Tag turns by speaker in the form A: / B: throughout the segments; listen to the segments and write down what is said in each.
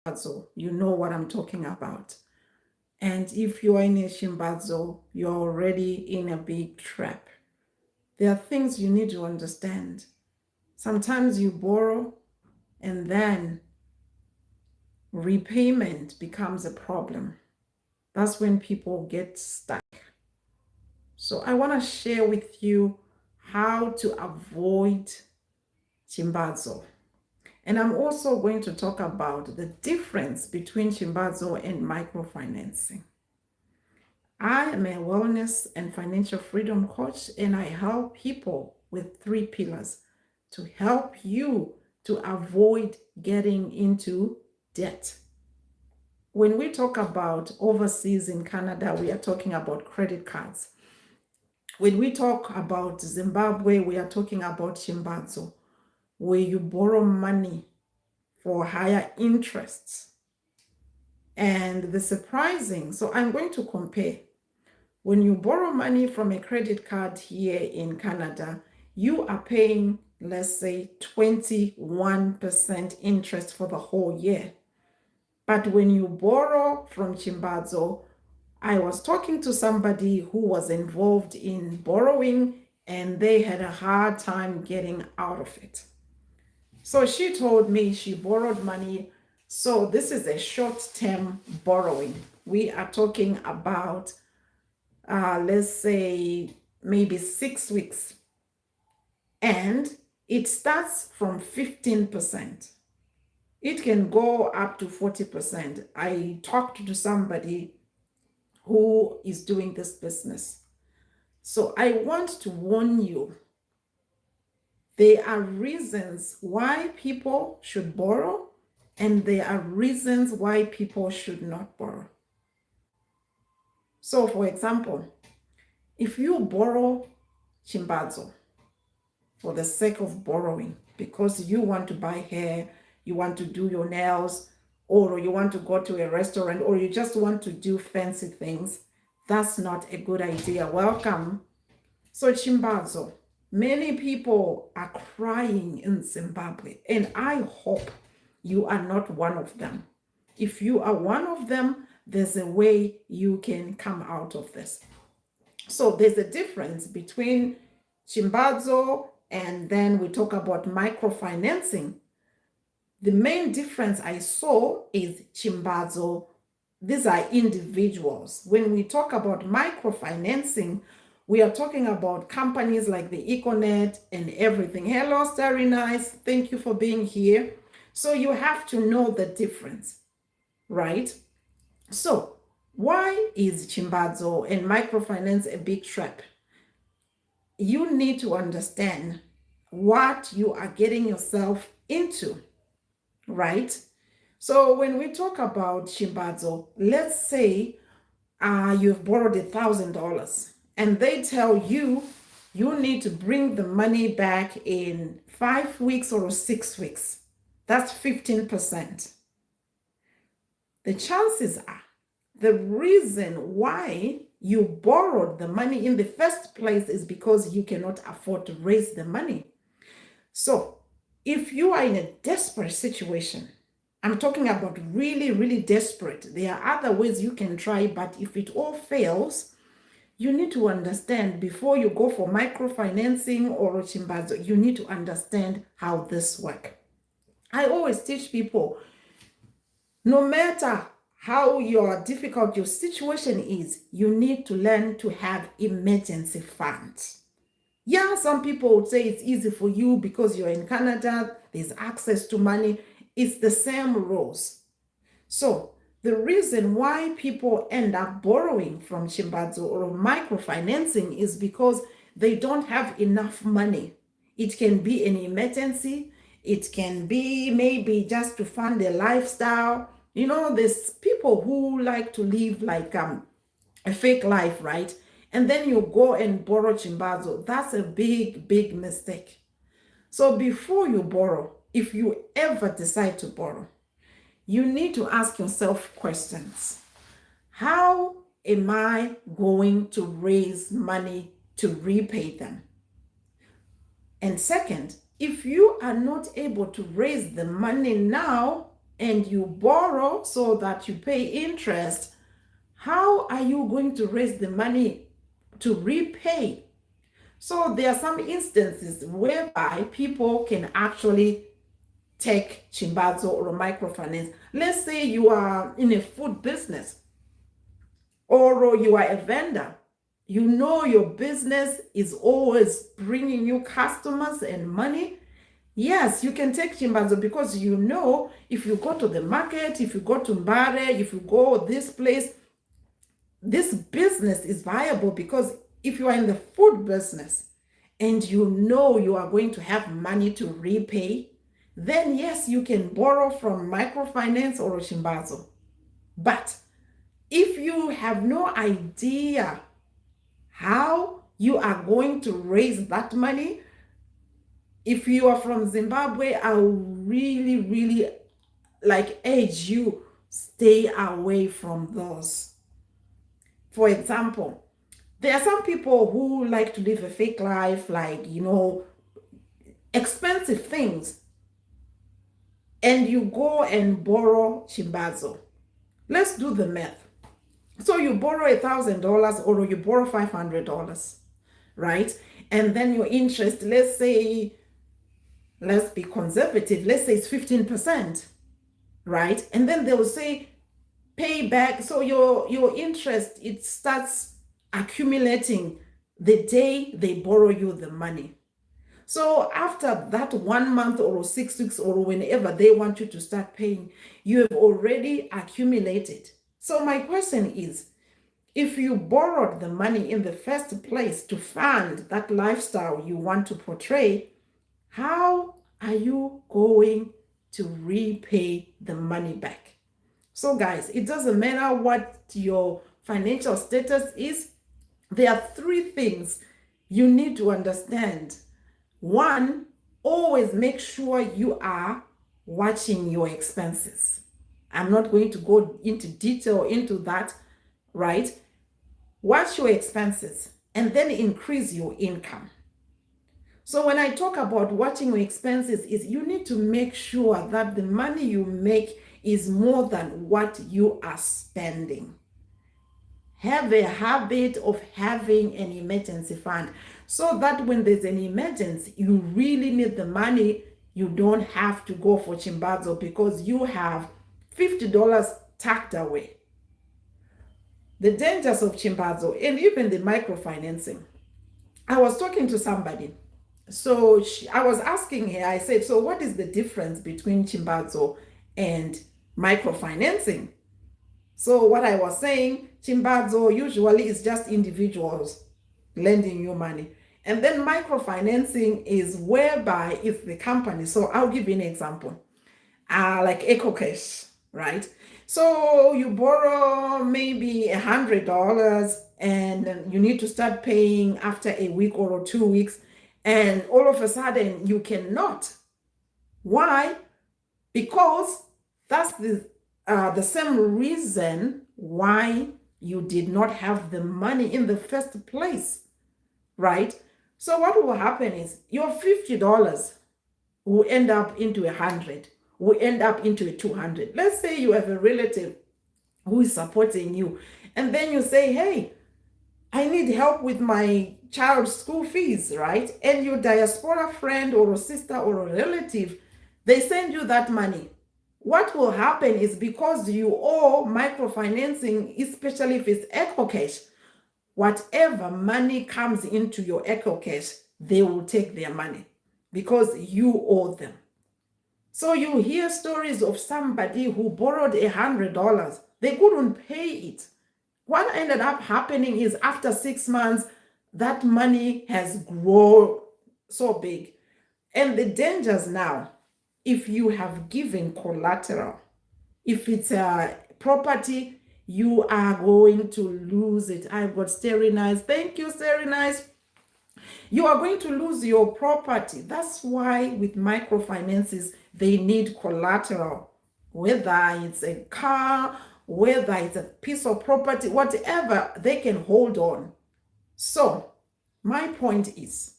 A: Chimbadzo, you know what I'm talking about. And if you are in a Chimbadzo, you're already in a big trap. There are things you need to understand. Sometimes you borrow and then repayment becomes a problem. That's when people get stuck. So I want to share with you how to avoid Chimbadzo. And I'm also going to talk about the difference between Chimbadzo and microfinancing. I am a wellness and financial freedom coach, and I help people with 3 pillars to help you to avoid getting into debt. When we talk about overseas in Canada, we are talking about credit cards. When we talk about Zimbabwe, we are talking about Chimbadzo, where you borrow money for higher interests. And the surprising, so I'm going to compare. When you borrow money from a credit card here in Canada, you are paying, let's say, 21% interest for the whole year. But when you borrow from Chimbadzo, I was talking to somebody who was involved in borrowing and they had a hard time getting out of it. So she told me she borrowed money. So this is a short-term borrowing. We are talking about, let's say, maybe 6 weeks. And it starts from 15%. It can go up to 40%. I talked to somebody who is doing this business. So I want to warn you, there are reasons why people should borrow, and there are reasons why people should not borrow. So for example, if you borrow Chimbadzo for the sake of borrowing, because you want to buy hair, you want to do your nails, or you want to go to a restaurant, or you just want to do fancy things, that's not a good idea. Welcome. So Chimbadzo, many people are crying in Zimbabwe, and I hope you are not one of them. If you are one of them, there's a way you can come out of this. So there's a difference between Chimbadzo and then we talk about microfinancing. The main difference I saw is Chimbadzo. These are individuals. When we talk about microfinancing, we are talking about companies like the Econet and everything. Hello, Starry Nice. Thank you for being here. So you have to know the difference, right? So why is Chimbadzo and microfinance a big trap? You need to understand what you are getting yourself into, right? So when we talk about Chimbadzo, let's say you've borrowed $1,000 and they tell you you need to bring the money back in 5 weeks or 6 weeks. That's 15%. The chances are the reason why you borrowed the money in the first place is because you cannot afford to raise the money. So if you are in a desperate situation, I'm talking about really, really desperate. There are other ways you can try, but if it all fails, you need to understand before you go for microfinancing or Chimbadzo, you need to understand how this works. I always teach people, no matter how difficult your situation is, you need to learn to have emergency funds. Yeah, some people would say it's easy for you because you're in Canada, there's access to money. It's the same rules. So the reason why people end up borrowing from Chimbadzo or microfinancing is because they don't have enough money. It can be an emergency. It can be maybe just to fund a lifestyle. You know, there's people who like to live like a fake life, right? And then you go and borrow Chimbadzo. That's a big, big mistake. So before you borrow, if you ever decide to borrow, you need to ask yourself questions. How am I going to raise money to repay them? And second, if you are not able to raise the money now, and you borrow so that you pay interest, how are you going to raise the money to repay? So there are some instances whereby people can actually take Chimbadzo or microfinance. Let's say you are in a food business or you are a vendor. You know your business is always bringing you customers and money. Yes, you can take Chimbadzo because you know if you go to the market, if you go to Mbare, if you go this place, this business is viable. Because if you are in the food business and you know you are going to have money to repay, then yes, you can borrow from microfinance or Chimbadzo. But if you have no idea how you are going to raise that money, if you are from Zimbabwe, I will really, really urge you, stay away from those. For example, there are some people who like to live a fake life, expensive things, and you go and borrow Chimbadzo. Let's do the math. So you borrow $1,000 or you borrow $500, right? And then your interest, let's be conservative, let's say it's 15%, right? And then they will say pay back. So your interest, it starts accumulating the day they borrow you the money. So after that 1 month or 6 weeks or whenever they want you to start paying, you have already accumulated. So my question is, if you borrowed the money in the first place to fund that lifestyle you want to portray, how are you going to repay the money back? So guys, it doesn't matter what your financial status is. There are 3 things you need to understand. 1, always make sure you are watching your expenses. I'm not going to go into detail into that, right? Watch your expenses and then increase your income. So when I talk about watching your expenses, is you need to make sure that the money you make is more than what you are spending. Have a habit of having an emergency fund so that when there's an emergency, you really need the money. You don't have to go for Chimbadzo because you have $50 tucked away. The dangers of Chimbadzo and even the microfinancing. I was talking to somebody. So I was asking her, I said, so what is the difference between Chimbadzo and microfinancing? So what I was saying, Chimbadzo usually is just individuals lending you money. And then microfinancing is whereby it's the company. So I'll give you an example. Like EcoCash, right? So you borrow maybe $100 and you need to start paying after a week or 2 weeks. And all of a sudden you cannot. Why? Because that's the same reason why you did not have the money in the first place, right? So what will happen is your $50 will end up into 100, will end up into a 200. Let's say you have a relative who is supporting you, and then you say, hey, I need help with my child's school fees, right? And your diaspora friend or a sister or a relative, they send you that money. What will happen is because you owe microfinancing, especially if it's EcoCash, whatever money comes into your EcoCash, they will take their money because you owe them. So you hear stories of somebody who borrowed $100. They couldn't pay it. What ended up happening is after 6 months, that money has grown so big. And the dangers now, if you have given collateral, if it's a property, you are going to lose it. I've got Starry Nice. Thank you, Starry Nice. You are going to lose your property. That's why with microfinances, they need collateral, whether it's a car, whether it's a piece of property, whatever, they can hold on. So my point is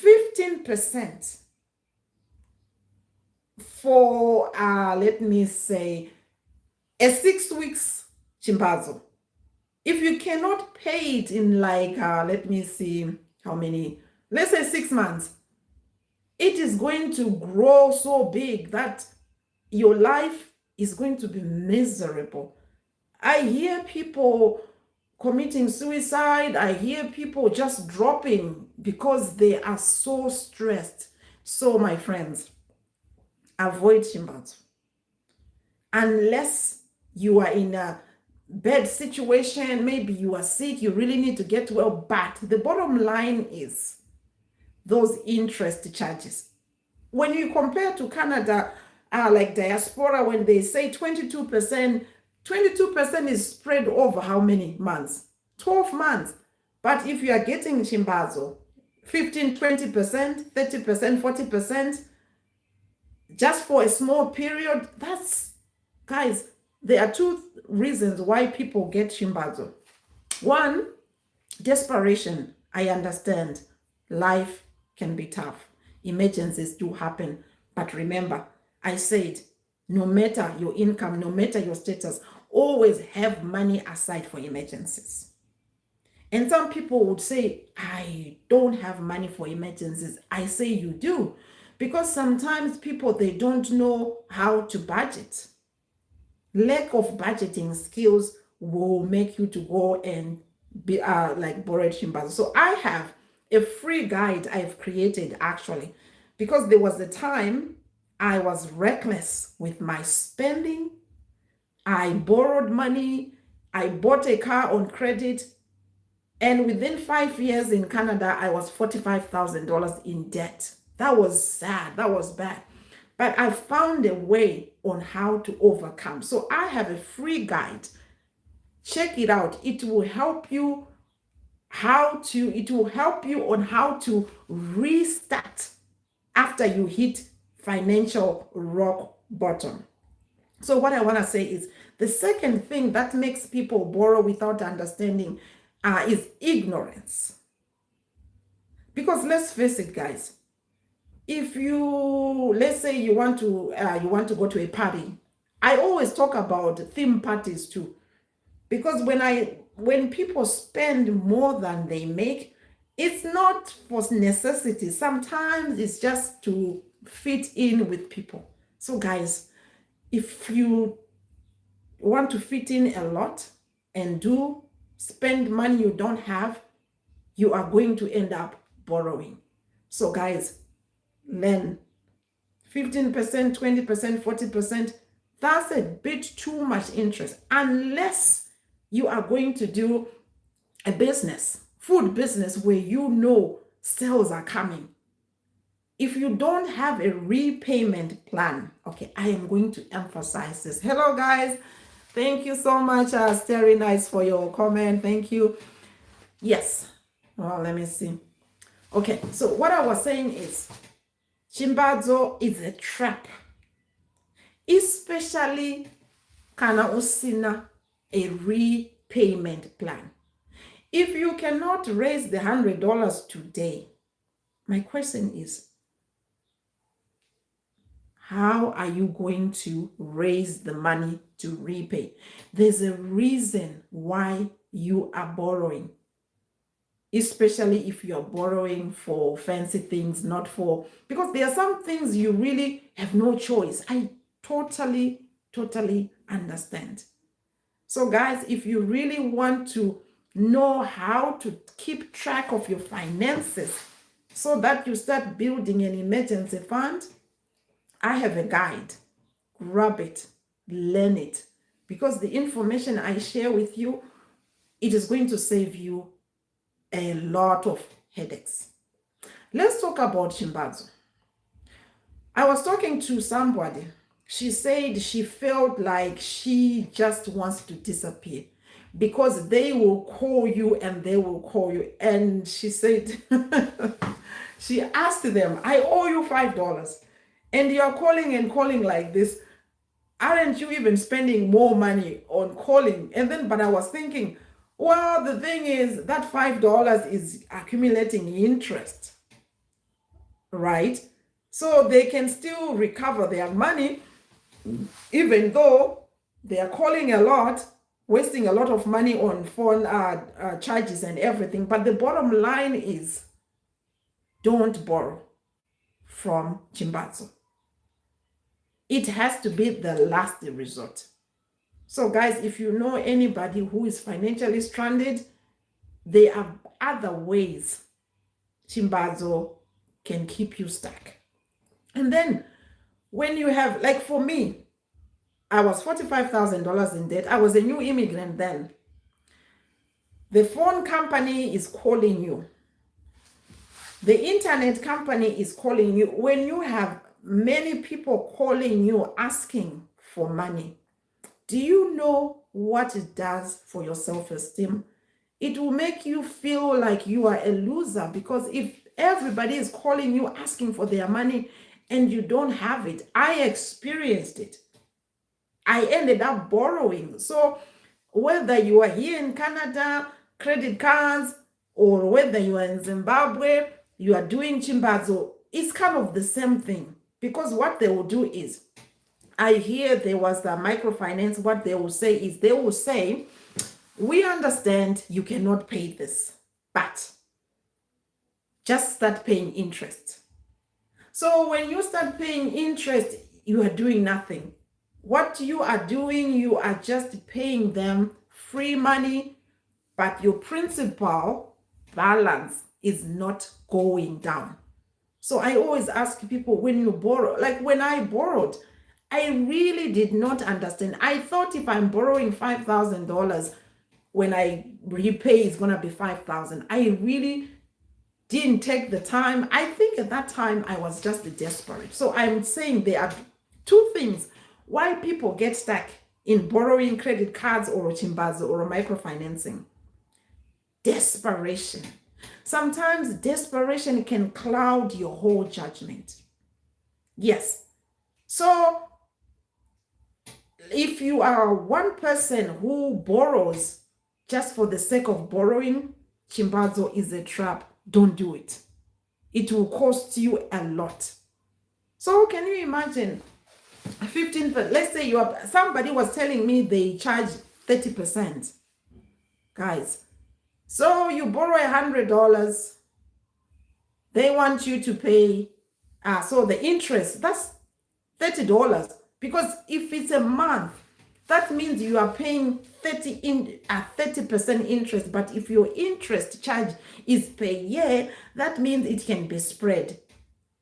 A: 15% for, let me say, a 6 weeks Chimbadzo. If you cannot pay it in like, let me see how many, let's say 6 months, it is going to grow so big that your life is going to be miserable. I hear people committing suicide. I hear people just dropping because they are so stressed. So, my friends, avoid Chimbadzo. Unless you are in a bad situation, maybe you are sick, you really need to get well. But the bottom line is those interest charges. When you compare to Canada, like diaspora, when they say 22%, 22% is spread over how many months? 12 months. But if you are getting Chimbadzo, 15, 20%, 30%, 40%, just for a small period, that's, guys, there are two reasons why people get Chimbadzo. One, desperation. I understand life can be tough. Emergencies do happen. But remember, I said, no matter your income, no matter your status, always have money aside for emergencies. And some people would say, I don't have money for emergencies. I say you do. Because sometimes people, they don't know how to budget. Lack of budgeting skills will make you to go and be like borrowed Chimbadzo. So I have a free guide I've created actually, because there was a time I was reckless with my spending. I borrowed money. I bought a car on credit. And within 5 years in Canada, I was $45,000 in debt. That was sad. That was bad. But I found a way on how to overcome. So I have a free guide. Check it out. It will help you on how to restart after you hit financial rock bottom. So what I want to say is the second thing that makes people borrow without understanding is ignorance. Because let's face it, guys, if you, let's say you want to go to a party, I always talk about theme parties too, because when people spend more than they make, it's not for necessity. Sometimes it's just to fit in with people. So guys, if you want to fit in a lot and spend money you don't have, you are going to end up borrowing. So guys, learn 15%, 20%, 40%. That's a bit too much interest unless you are going to do a business, food business, where you know sales are coming. If you don't have a repayment plan, okay, I am going to emphasize this. Hello guys, thank you so much, Starry Nice, for your comment. Thank you. Yes, well, let me see. Okay, so what I was saying is Chimbadzo is a trap, especially kana usina a repayment plan. If you cannot raise the $100 today, my question is, how are you going to raise the money to repay? There's a reason why you are borrowing, especially if you're borrowing for fancy things, not for, because there are some things you really have no choice. I totally understand. So guys, if you really want to know how to keep track of your finances so that you start building an emergency fund, I have a guide. Grab it, learn it, because the information I share with you, it is going to save you a lot of headaches. Let's talk about Chimbadzo. I was talking to somebody. She said she felt like she just wants to disappear because they will call you and they will call you. And she said, she asked them, I owe you $5 and you're calling and calling like this. Aren't you even spending more money on calling? And then, but I was thinking, well, the thing is that $5 is accumulating interest, right? So they can still recover their money, even though they are calling a lot, wasting a lot of money on phone charges and everything. But the bottom line is, don't borrow from Chimbadzo. It has to be the last resort. So guys, if you know anybody who is financially stranded, there are other ways Chimbadzo can keep you stuck. And then when you have, like for me, I was $45,000 in debt. I was a new immigrant then. The phone company is calling you. The internet company is calling you. When you have many people calling you asking for money, do you know what it does for your self-esteem? It will make you feel like you are a loser, because if everybody is calling you asking for their money and you don't have it, I experienced it. I ended up borrowing. So whether you are here in Canada, credit cards, or whether you are in Zimbabwe, you are doing Chimbadzo, it's kind of the same thing. Because what they will do is, I hear there was the microfinance, what they will say is, they will say, we understand you cannot pay this, but just start paying interest. So when you start paying interest, you are doing nothing. What you are doing, you are just paying them free money, but your principal balance is not going down. So I always ask people, when you borrow, like when I borrowed, I really did not understand. I thought if I'm borrowing $5,000, when I repay, it's going to be $5,000. I really didn't take the time. I think at that time I was just desperate. So I'm saying there are two things why people get stuck in borrowing credit cards or Chimbadzo or microfinancing. Desperation. Sometimes desperation can cloud your whole judgment. Yes. So if you are one person who borrows just for the sake of borrowing, Chimbadzo is a trap. Don't do it. It will cost you a lot. So can you imagine 15%? Let's say somebody was telling me they charge 30%. Guys, so you borrow $100, they want you to pay, so the interest, that's $30. Because if it's a month, that means you are paying 30% interest. But if your interest charge is per year, that means it can be spread.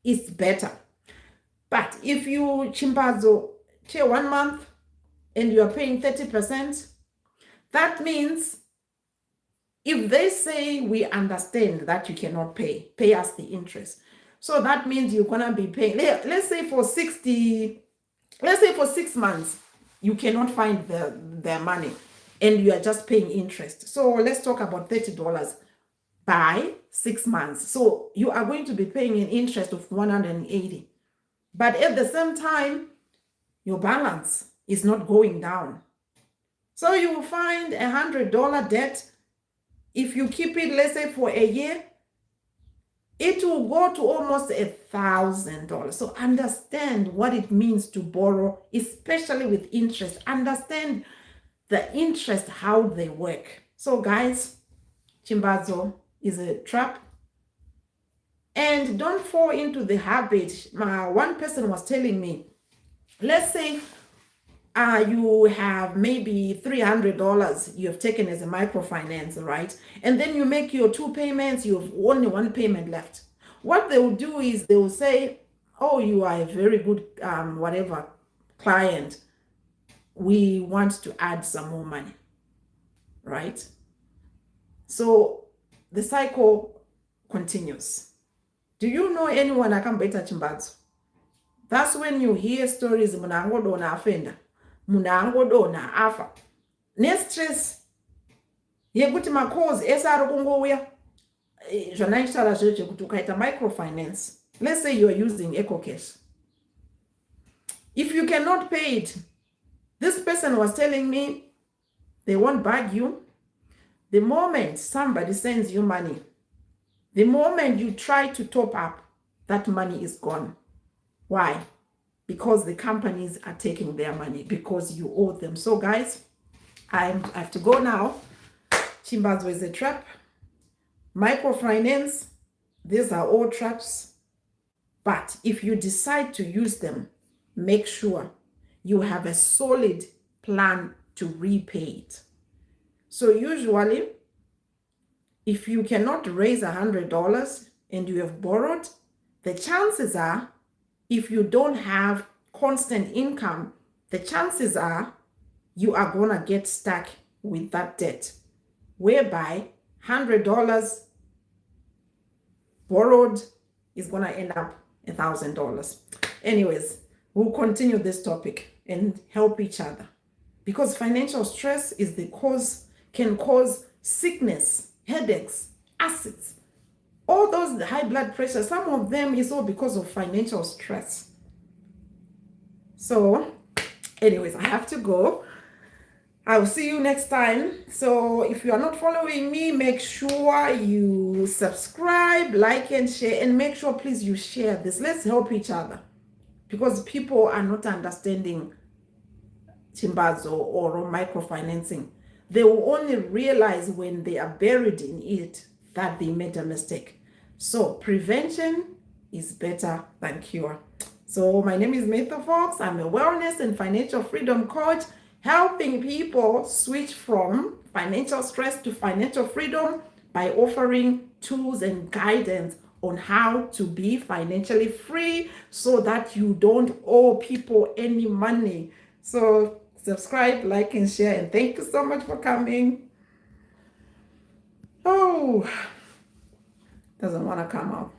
A: It's better. But if you Chimbadzo 1 month and you are paying 30%, that means if they say, we understand that you cannot pay us the interest. So that means you're gonna be paying, let's say for 6 months, you cannot find their money and you are just paying interest. So let's talk about $30 by 6 months. So you are going to be paying an interest of $180. But at the same time, your balance is not going down. So you will find $100 debt. If you keep it, let's say for a year, it will go to almost $1,000. So understand what it means to borrow, especially with interest. Understand the interest, how they work. So guys, Chimbadzo is a trap. And don't fall into the habit. One person was telling me, let's say you have maybe $300 you have taken as a microfinance, right? And then you make your 2 payments, you have only 1 payment left. What they will do is they will say, oh, you are a very good whatever client, we want to add some more money, right? So the cycle continues. Do you know anyone akambeta Chimbadzo? That's when you hear stories, munangodona afenda, munangodona afa. Ne-stress yekuti macalls esari kungouya zvanaitaura zvezvo kuti ukaita microfinance, let's say you are using EcoCash. If you cannot pay it, this person was telling me they won't bug you. The moment somebody sends you money, the moment you try to top up, that money is gone. Why? Because the companies are taking their money because you owe them. So guys, I have to go now. Chimbadzo is a trap. Microfinance, these are all traps. But if you decide to use them, make sure you have a solid plan to repay it. So usually, if you cannot raise $100 and you have borrowed, the chances are, if you don't have constant income, the chances are you are going to get stuck with that debt, whereby $100 borrowed is going to end up $1,000. Anyways, we'll continue this topic and help each other, because financial stress is the cause, can cause sickness, headaches, acids, all those high blood pressure. Some of them is all because of financial stress. So anyways, I have to go. I'll see you next time. So if you are not following me, make sure you subscribe, like, and share, and make sure please you share this. Let's help each other, because people are not understanding Chimbadzo or microfinancing. They will only realize when they are buried in it that they made a mistake. So prevention is better than cure. So my name is Maytha Fox. I'm a wellness and financial freedom coach, helping people switch from financial stress to financial freedom by offering tools and guidance on how to be financially free so that you don't owe people any money. So subscribe, like, and share, and thank you so much for coming. Oh, doesn't want to come out.